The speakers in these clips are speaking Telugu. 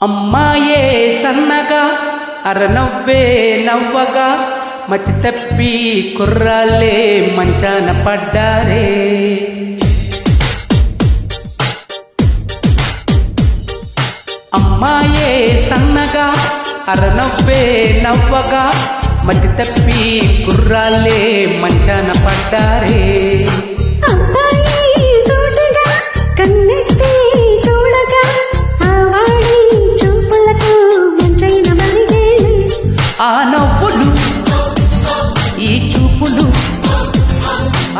అమ్మాయే సన్నగా అరనవ్వే నవ్వగా మతి తప్పి కుర్రాళ్ళే మంచాన పడ్డారే. అమ్మాయే సన్నగా అరనవ్వే నవ్వగా మతి తప్పి కుర్రాళ్ళే మంచాన పడ్డారే. ఆ నవ్వులు ఈ చూపులు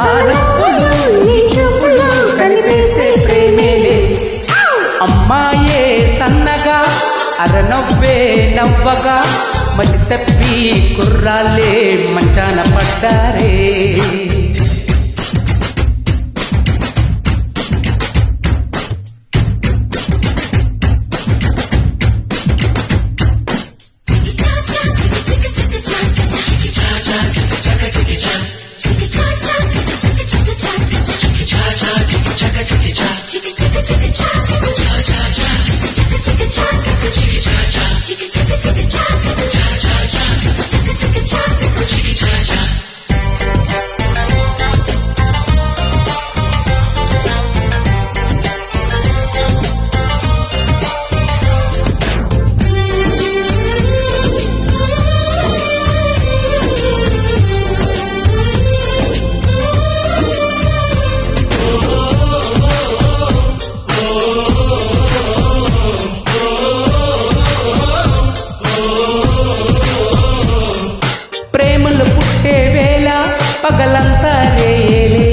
ఆ నవ్వులు ఈ చూపులు కలిపేసే ప్రేమేలే. అమ్మాయే సన్నగా అరనవ్వే నవ్వగా మతి తప్పి కుర్రాళ్ళే మంచాన పడ్డారే. ప్రేమలు పుట్టే వేళ పగలంతా రేయలే,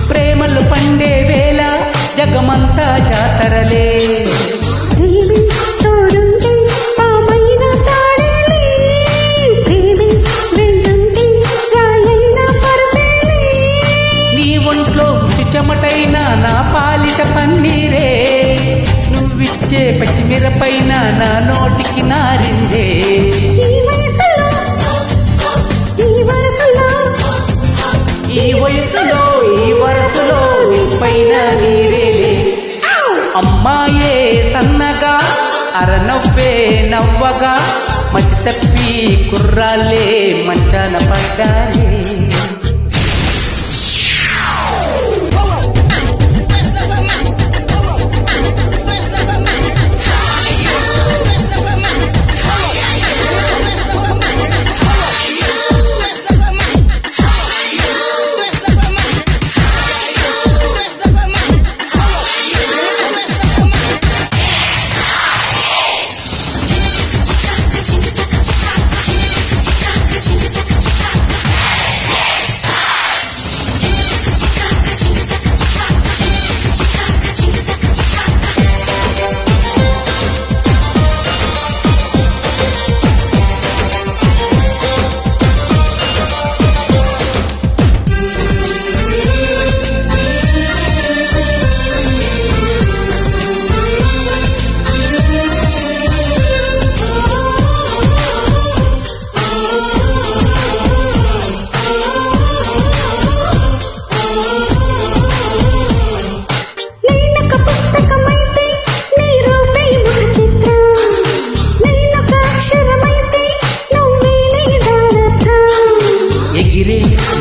ప్రేమలు పండే వేళ జగమంతా జాతరలే. నీ ఒంట్లో చెమటైన నా పాలిట పన్నీరే, నువ్విచ్చే పచ్చిమిరపైన నా నోటికి నారింజే. ఈ వయసులో ఈ వరసులో పైన నీరేలే. అమ్మాయే సన్నగా అరనవ్వే నవ్వగా మతి తప్పి కుర్రాళ్ళే మంచాన పడ్డారే.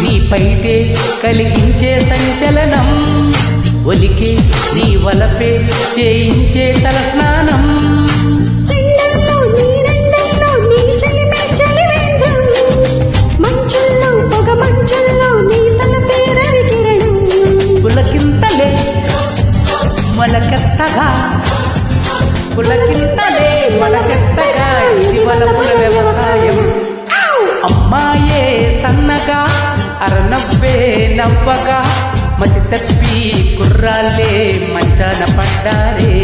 నీ పైటే కలిగించే సంచలనం, ఒలికే నీ వలపే చేయించే తలస్నానం. పులకింతలే మొలకెత్తగా పులకింతలే మొలకెత్తగా ఇది వలపుల వ్యవసాయం. అమ్మాయే సన్నగా అరనవ్వే నవ్వగా మతి తప్పి కుర్రాళ్ళే మంచాన పడ్డారే.